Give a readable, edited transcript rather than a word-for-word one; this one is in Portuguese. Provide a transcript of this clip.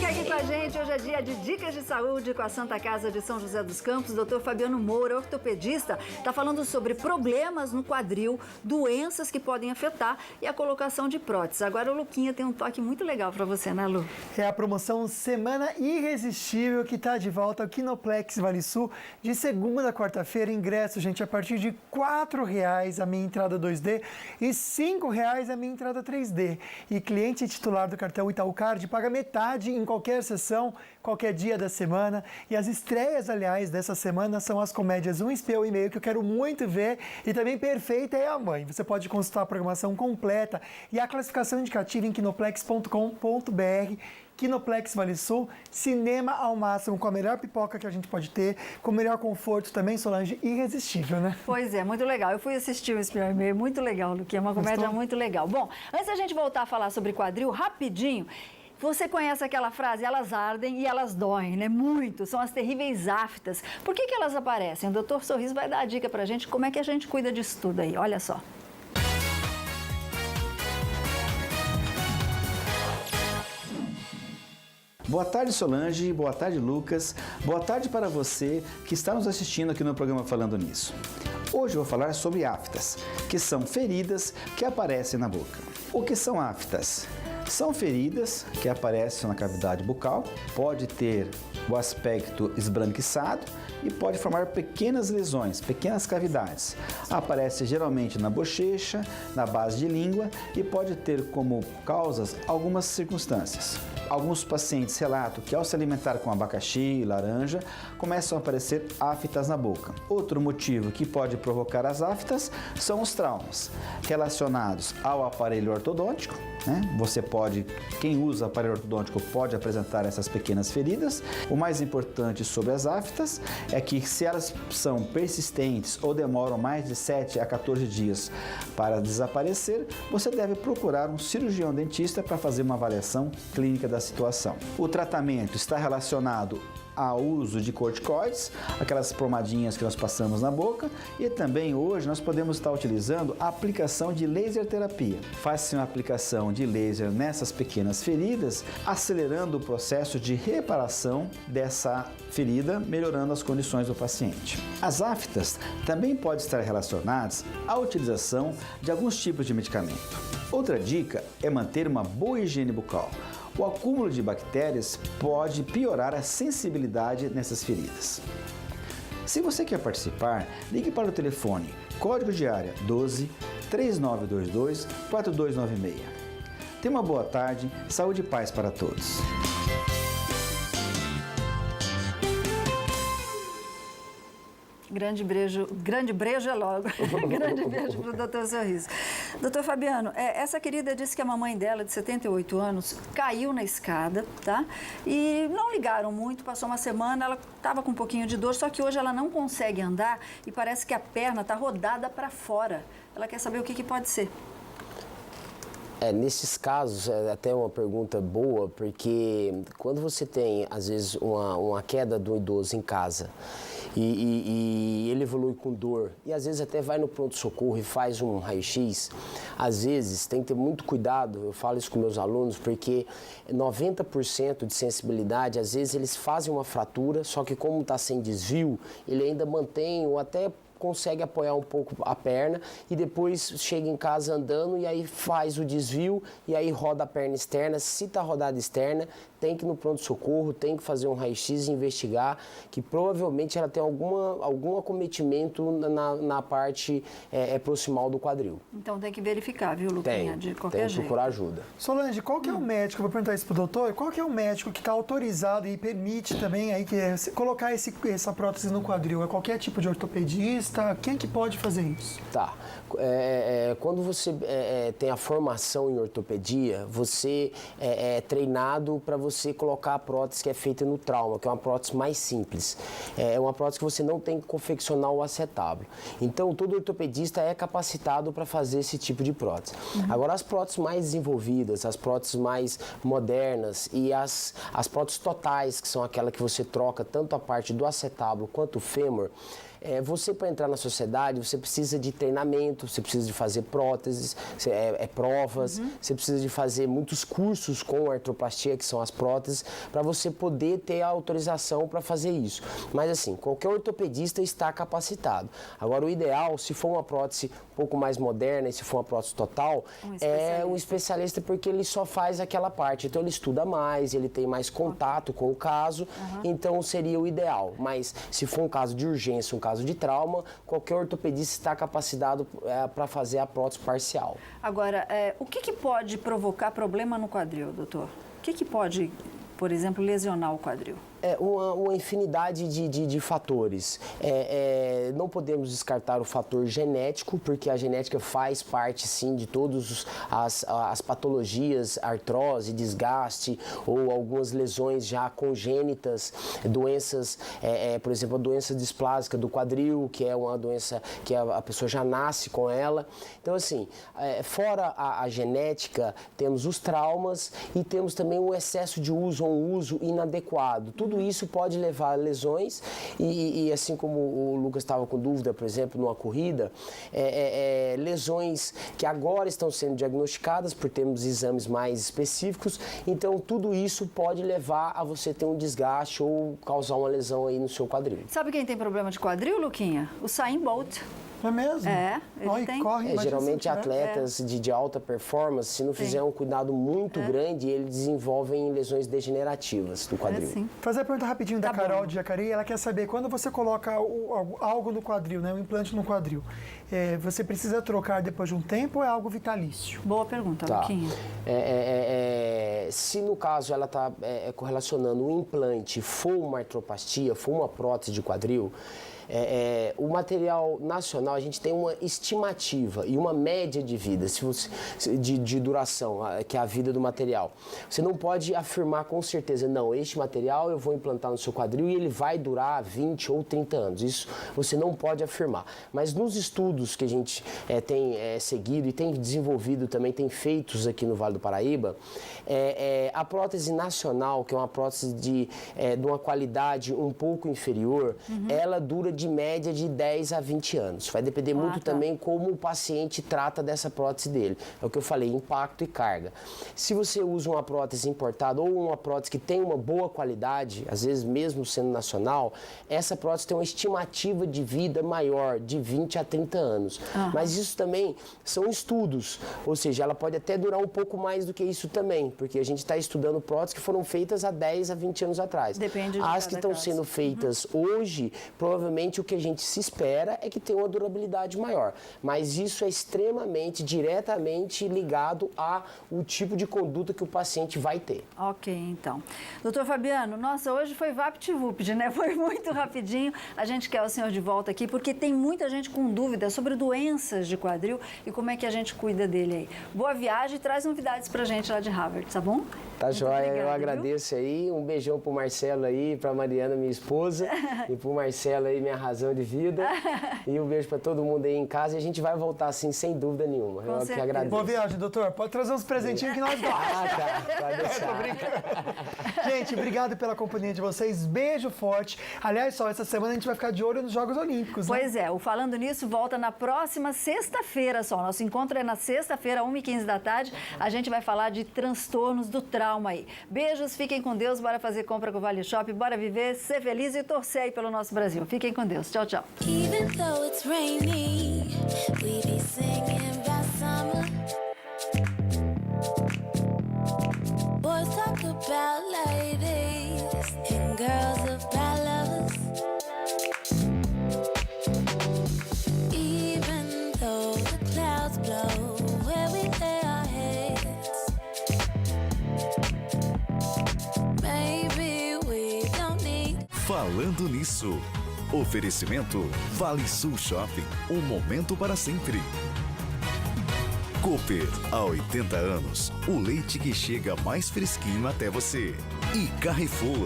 Fica aqui com a gente, hoje é dia de Dicas de Saúde com a Santa Casa de São José dos Campos. Dr. Fabiano Moura, ortopedista, está falando sobre problemas no quadril, doenças que podem afetar e a colocação de próteses. Agora o Luquinha tem um toque muito legal para você, né, Lu? É a promoção Semana Irresistível que está de volta ao Kinoplex Vale Sul de segunda a quarta-feira. Ingresso, gente, a partir de R$ 4,00 a minha entrada 2D e R$ 5,00 a minha entrada 3D. E cliente titular do cartão Itaú Card paga metade em qualquer sessão, qualquer dia da semana. E as estreias, aliás, dessa semana são as comédias Um Espião e Meio, que eu quero muito ver, e também Perfeita é a Mãe. Você pode consultar a programação completa e a classificação indicativa em kinoplex.com.br. Kinoplex Vale Sul, cinema ao máximo, com a melhor pipoca que a gente pode ter, com o melhor conforto também, Solange, irresistível, né? Pois é, muito legal. Eu fui assistir o Espião e Meio, muito legal, Luquinha, uma comédia muito legal. Bom, antes da gente voltar a falar sobre quadril, rapidinho, você conhece aquela frase, elas ardem e elas doem, né? Muito, são as terríveis aftas. Por que elas aparecem? O doutor Sorriso vai dar a dica pra gente, como é que a gente cuida disso tudo aí, olha só. Boa tarde, Solange. Boa tarde, Lucas. Boa tarde para você que está nos assistindo aqui no programa Falando Nisso. Hoje eu vou falar sobre aftas, que são feridas que aparecem na boca. O que são aftas? São feridas que aparecem na cavidade bucal, pode ter o aspecto esbranquiçado e pode formar pequenas lesões, pequenas cavidades. Aparece geralmente na bochecha, na base de língua e pode ter como causas algumas circunstâncias. Alguns pacientes relatam que ao se alimentar com abacaxi e laranja, começam a aparecer aftas na boca. Outro motivo que pode provocar as aftas são os traumas relacionados ao aparelho ortodôntico, né? Quem usa aparelho ortodôntico pode apresentar essas pequenas feridas. O mais importante sobre as aftas é que se elas são persistentes ou demoram mais de 7 a 14 dias para desaparecer, você deve procurar um cirurgião dentista para fazer uma avaliação clínica da situação. O tratamento está relacionado ao uso de corticoides, aquelas pomadinhas que nós passamos na boca, e também hoje nós podemos estar utilizando a aplicação de laser terapia. Faz-se uma aplicação de laser nessas pequenas feridas, acelerando o processo de reparação dessa ferida, melhorando as condições do paciente. As aftas também podem estar relacionadas à utilização de alguns tipos de medicamento. Outra dica é manter uma boa higiene bucal. O acúmulo de bactérias pode piorar a sensibilidade nessas feridas. Se você quer participar, ligue para o telefone código de área 12 3922 4296. Tenha uma boa tarde, saúde e paz para todos. Grande brejo é logo. Grande beijo para o doutor Sorriso. Doutor Fabiano, essa querida disse que a mamãe dela, de 78 anos, caiu na escada, tá? E não ligaram muito, passou uma semana, ela estava com um pouquinho de dor, só que hoje ela não consegue andar e parece que a perna está rodada para fora. Ela quer saber o que pode ser. Nesses casos, é até uma pergunta boa, porque quando você tem, às vezes, uma queda do idoso em casa e ele evolui com dor e às vezes até vai no pronto-socorro e faz um raio-x, às vezes tem que ter muito cuidado, eu falo isso com meus alunos, porque 90% de sensibilidade, às vezes eles fazem uma fratura, só que como está sem desvio, ele ainda mantém ou até consegue apoiar um pouco a perna e depois chega em casa andando e aí faz o desvio e aí roda a perna externa. Se está rodada externa, tem que ir no pronto-socorro, tem que fazer um raio-x e investigar que provavelmente ela tem algum acometimento na parte proximal do quadril. Então tem que verificar, viu, Luquinha, de qualquer jeito. Tem que procurar ajuda. Solange, qual que é o médico, vou perguntar isso pro doutor, qual que é o médico que está autorizado e permite também aí colocar essa prótese no quadril? É qualquer tipo de ortopedista? Quem que pode fazer isso? Tá. Quando você tem a formação em ortopedia, você é treinado para você colocar a prótese que é feita no trauma, que é uma prótese mais simples. É uma prótese que você não tem que confeccionar o acetábulo. Então, todo ortopedista é capacitado para fazer esse tipo de prótese. Agora, as próteses mais desenvolvidas, as próteses mais modernas e as próteses totais, que são aquelas que você troca tanto a parte do acetábulo quanto o fêmur, você para entrar na sociedade, você precisa de treinamento, você precisa de fazer próteses, provas, você precisa de fazer muitos cursos com artroplastia, que são as próteses, para você poder ter a autorização para fazer isso. Mas assim, qualquer ortopedista está capacitado. Agora, o ideal, se for uma prótese um pouco mais moderna e se for uma prótese total, é um especialista, porque ele só faz aquela parte. Então, ele estuda mais, ele tem mais contato com o caso, então seria o ideal. Mas se for um caso de urgência, um caso de trauma, qualquer ortopedista está capacitado para fazer a prótese parcial. Agora, o que pode provocar problema no quadril, doutor? O que pode, por exemplo, lesionar o quadril? Uma infinidade de fatores. Não podemos descartar o fator genético, porque a genética faz parte, sim, de todas as patologias, artrose, desgaste ou algumas lesões já congênitas, doenças, por exemplo, a doença displásica do quadril, que é uma doença que a pessoa já nasce com ela. Então, assim, fora a genética, temos os traumas e temos também o excesso de uso ou um uso inadequado. Tudo isso pode levar a lesões e assim como o Lucas estava com dúvida, por exemplo, numa corrida, lesões que agora estão sendo diagnosticadas por termos exames mais específicos, então tudo isso pode levar a você ter um desgaste ou causar uma lesão aí no seu quadril. Sabe quem tem problema de quadril, Luquinha? O Usain Bolt. Não é mesmo? Ele tem. Corre, geralmente atletas de alta performance, se não fizer um cuidado muito grande, eles desenvolvem lesões degenerativas do quadril. Fazer a pergunta rapidinho da Carol de Jacareí, ela quer saber, quando você coloca algo no quadril, né, um implante no quadril, você precisa trocar depois de um tempo ou é algo vitalício? Boa pergunta, Luquinha. Se no caso ela está correlacionando o implante, for uma artroplastia, for uma prótese de quadril, o material nacional, a gente tem uma estimativa e uma média de vida, de duração, que é a vida do material. Você não pode afirmar com certeza, não, este material eu vou implantar no seu quadril e ele vai durar 20 ou 30 anos. Isso você não pode afirmar. Mas nos estudos que a gente tem seguido e tem desenvolvido também, tem feitos aqui no Vale do Paraíba, a prótese nacional, que é uma prótese de uma qualidade um pouco inferior, ela dura de média de 10 a 20 anos. Vai depender muito também como o paciente trata dessa prótese dele. É o que eu falei, impacto e carga. Se você usa uma prótese importada ou uma prótese que tem uma boa qualidade, às vezes mesmo sendo nacional, essa prótese tem uma estimativa de vida maior, de 20 a 30 anos. Mas isso também são estudos, ou seja, ela pode até durar um pouco mais do que isso também, porque a gente está estudando próteses que foram feitas há 10 a 20 anos atrás. Depende de As que estão sendo feitas hoje, provavelmente o que a gente se espera é que tenha uma durabilidade maior. Mas isso é extremamente, diretamente ligado ao tipo de conduta que o paciente vai ter. Ok, então. Doutor Fabiano, nossa, hoje foi vapt-vupt, né? Foi muito rapidinho. A gente quer o senhor de volta aqui, porque tem muita gente com dúvidas sobre doenças de quadril e como é que a gente cuida dele aí. Boa viagem e traz novidades pra gente lá de Harvard, tá bom? Tá joia, eu agradeço aí. Um beijão pro Marcelo aí, pra Mariana, minha esposa, e pro Marcelo aí, minha razão de vida. E um beijo pra todo mundo aí em casa. E a gente vai voltar assim, sem dúvida nenhuma. Eu que agradeço. Boa viagem, doutor. Pode trazer uns presentinhos que nós gostamos. Pode deixar. Tô brincando. Gente, obrigado pela companhia de vocês. Beijo forte. Aliás, só essa semana a gente vai ficar de olho nos Jogos Olímpicos, né? Pois é, o Falando Nisso volta na próxima sexta-feira só. Nosso encontro é na sexta-feira, 1h15 da tarde. A gente vai falar de transtornos do trauma aí. Beijos, fiquem com Deus. Bora fazer compra com o Vale Shop. Bora viver, ser feliz e torcer aí pelo nosso Brasil. Fiquem com Deus. Tchau, tchau. Even though it's rainy, we be singing about summer. Boys talk about ladies and girls about lovers. Even though the clouds blow where we lay our heads, maybe we don't need. Falando Nisso. Oferecimento Vale Sul Shopping, um momento para sempre. Cooper, há 80 anos, o leite que chega mais fresquinho até você. E Carrefour,